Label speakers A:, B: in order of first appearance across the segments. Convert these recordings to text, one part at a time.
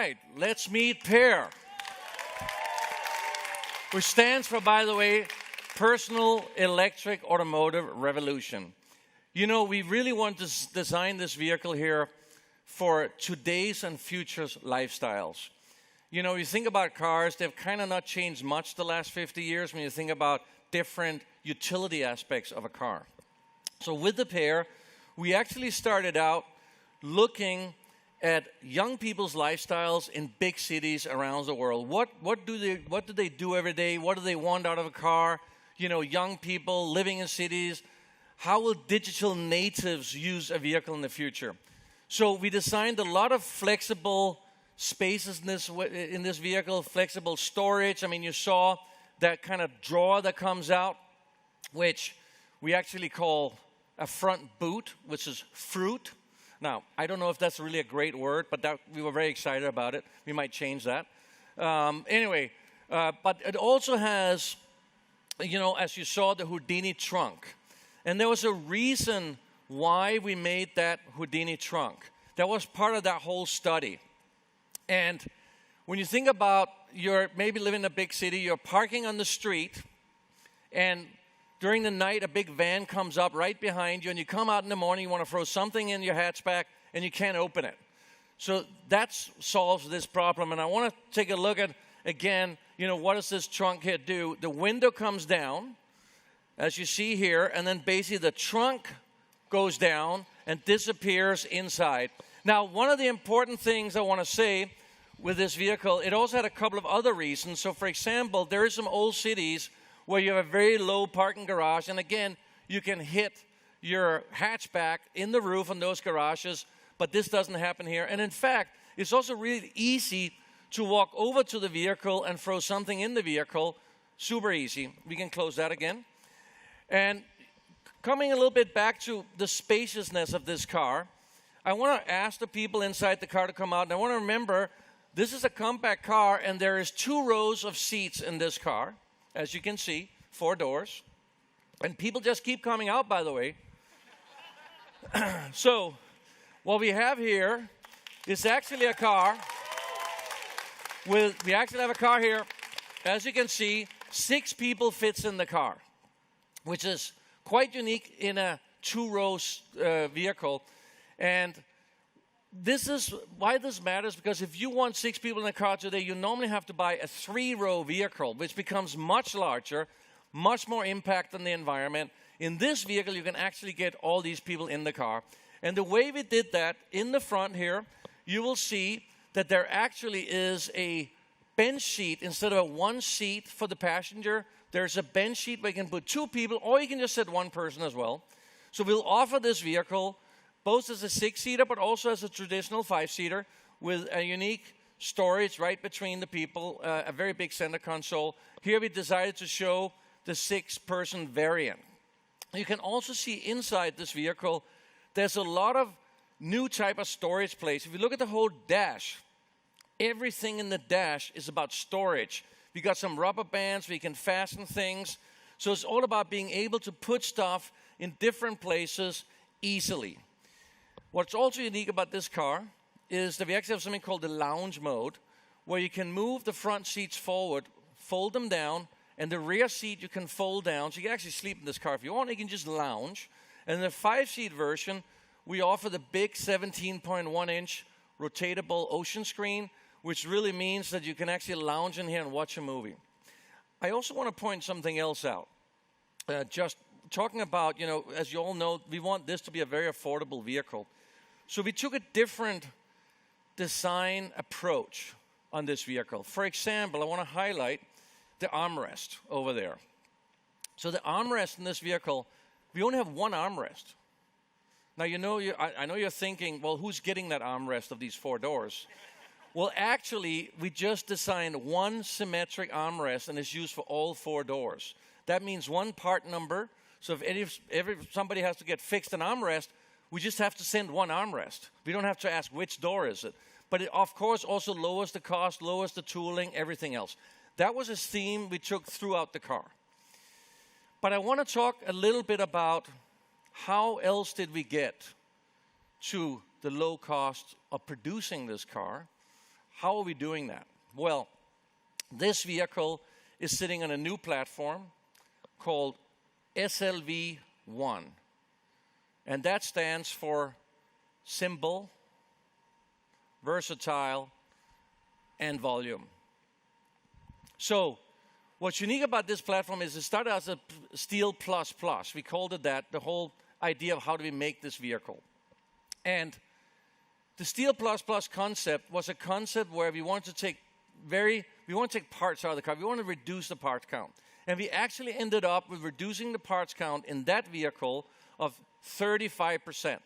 A: right, let's meet PEAR, which stands for, by the way, Personal Electric Automotive Revolution. You know, we really want to design this vehicle here for today's and future's lifestyles. You know, you think about cars, they've kind of not changed much the last 50 years when you think about different utility aspects of a car. So with the PEAR, we actually started out looking at young people's lifestyles in big cities around the world. What do they do every day? What do they want out of a car? You know, young people living in cities. How will digital natives use a vehicle in the future? So we designed a lot of flexible spaces in this vehicle, flexible storage. I mean, you saw that kind of drawer that comes out, which we actually call a front boot, which is fruit. Now, I don't know if that's really a great word, but we were very excited about it. We might change that. But it also has, you know, as you saw, the Houdini trunk. And there was a reason why we made that Houdini trunk. That was part of that whole study. And when you think about you're maybe living in a big city, you're parking on the street, and during the night, a big van comes up right behind you, and you come out in the morning, you want to throw something in your hatchback, and you can't open it. So that solves this problem. And I want to take a look at, again, you know, what does this trunk here do? The window comes down, as you see here, and then basically the trunk goes down and disappears inside. Now, one of the important things I want to say with this vehicle, it also had a couple of other reasons. So, for example, there are some old cities where you have a very low parking garage, and again, you can hit your hatchback in the roof on those garages, but this doesn't happen here. And in fact, it's also really easy to walk over to the vehicle and throw something in the vehicle. Super easy. We can close that again. And coming a little bit back to the spaciousness of this car, I want to ask the people inside the car to come out, and I want to remember, this is a compact car, and there is 2 rows of seats in this car. As you can see, 4 doors. And people just keep coming out, by the way. So, what we have here is actually a car we actually have a car here. As you can see, 6 people fits in the car, which is quite unique in a 2-row vehicle. And this is why this matters, because if you want 6 people in the car today, you normally have to buy a 3-row vehicle, which becomes much larger, much more impact on the environment. In this vehicle, you can actually get all these people in the car. And the way we did that, in the front here, you will see that there actually is a bench seat. Instead of a 1 seat for the passenger, there's a bench seat where you can put 2 people, or you can just sit 1 person as well. So we'll offer this vehicle both as a 6-seater, but also as a traditional 5-seater with a unique storage right between the people, a very big center console. Here we decided to show the 6-person variant. You can also see inside this vehicle, there's a lot of new type of storage place. If you look at the whole dash, everything in the dash is about storage. We got some rubber bands where you can fasten things. So it's all about being able to put stuff in different places easily. What's also unique about this car is that we actually have something called the lounge mode, where you can move the front seats forward, fold them down, and the rear seat you can fold down. So you can actually sleep in this car if you want. You can just lounge. And in the 5-seat version, we offer the big 17.1-inch rotatable ocean screen, which really means that you can actually lounge in here and watch a movie. I also want to point something else out. Just talking about, you know, as you all know, we want this to be a very affordable vehicle. So we took a different design approach on this vehicle. For example, I want to highlight the armrest over there. So the armrest in this vehicle, we only have 1 armrest. Now, you know, I know you're thinking, well, who's getting that armrest of these 4 doors? Well, actually, we just designed 1 symmetric armrest, and it's used for all 4 doors. That means 1 part number. So if somebody has to get fixed an armrest, we just have to send 1 armrest. We don't have to ask which door is it. But it, of course, also lowers the cost, lowers the tooling, everything else. That was a theme we took throughout the car. But I want to talk a little bit about how else did we get to the low cost of producing this car? How are we doing that? Well, this vehicle is sitting on a new platform called SLV1. And that stands for simple, versatile, and volume. So, what's unique about this platform is it started as a Steel Plus Plus. We called it that, the whole idea of how do we make this vehicle. And the Steel Plus Plus concept was a concept where we want to take parts out of the car. We want to reduce the part count. And we actually ended up with reducing the parts count in that vehicle of 35%.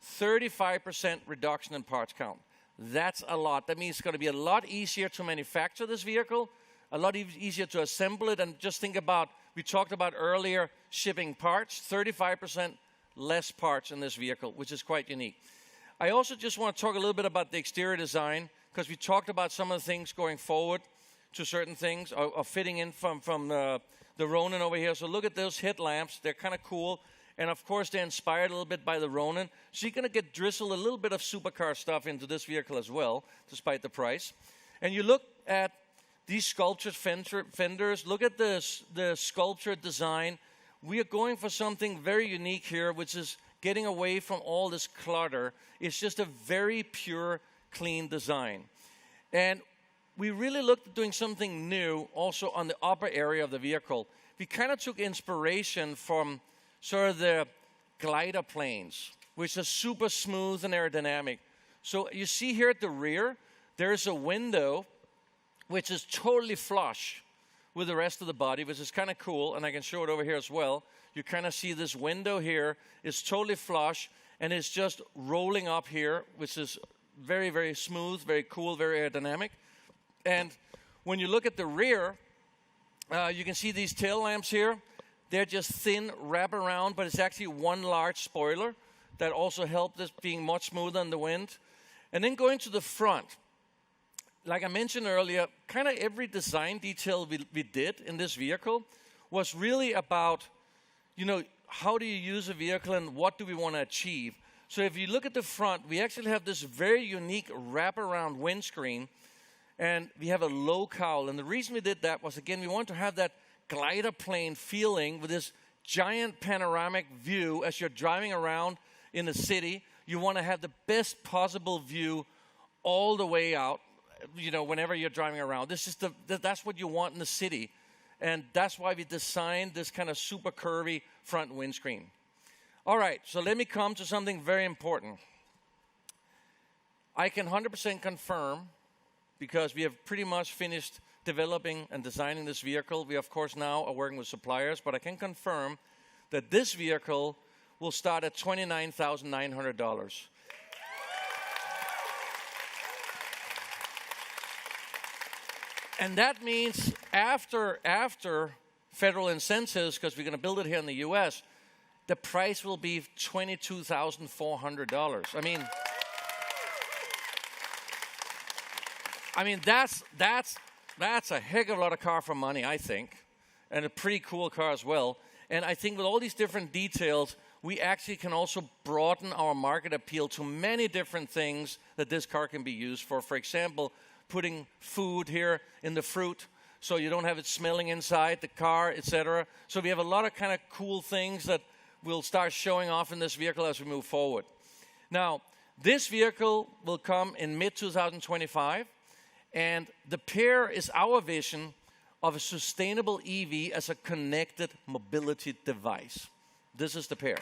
A: 35% reduction in parts count. That's a lot. That means it's going to be a lot easier to manufacture this vehicle, a lot easier to assemble it. And just think about, we talked about earlier, shipping parts, 35% less parts in this vehicle, which is quite unique. I also just want to talk a little bit about the exterior design, because we talked about some of the things going forward to certain things, or fitting in from the Ronin over here. So look at those headlamps. They're kind of cool. And of course, they're inspired a little bit by the Ronin. So you're going to drizzle a little bit of supercar stuff into this vehicle as well, despite the price. And you look at these sculptured fenders. Look at the sculptured design. We are going for something very unique here, which is getting away from all this clutter. It's just a very pure, clean design. And we really looked at doing something new also on the upper area of the vehicle. We kind of took inspiration from sort of the glider planes, which are super smooth and aerodynamic. So you see here at the rear, there's a window which is totally flush with the rest of the body, which is kind of cool, and I can show it over here as well. You kind of see this window here is totally flush, and it's just rolling up here, which is very, very smooth, very cool, very aerodynamic. And when you look at the rear, you can see these tail lamps here. They're just thin wraparound, but it's actually one large spoiler that also helped this being much smoother in the wind. And then going to the front, like I mentioned earlier, kind of every design detail we did in this vehicle was really about, you know, how do you use a vehicle and what do we want to achieve? So if you look at the front, we actually have this very unique wraparound windscreen, and we have a low cowl. And the reason we did that was, again, we want to have that glider plane feeling with this giant panoramic view as you're driving around in the city. You want to have the best possible view all the way out, you know, whenever you're driving around. This is that's what you want in the city. And that's why we designed this kind of super curvy front windscreen. All right, so let me come to something very important. I can 100% confirm, because we have pretty much finished developing and designing this vehicle. We, of course, now are working with suppliers, but I can confirm that this vehicle will start at $29,900. And that means after federal incentives, because we're going to build it here in the U.S., the price will be $22,400. I mean, that's a heck of a lot of car for money, I think, and a pretty cool car as well. And I think with all these different details, we actually can also broaden our market appeal to many different things that this car can be used for. For example, putting food here in the fruit so you don't have it smelling inside the car, etc. So we have a lot of kind of cool things that we'll start showing off in this vehicle as we move forward. Now, this vehicle will come in mid-2025. And the PEAR is our vision of a sustainable EV as a connected mobility device. This is the PEAR.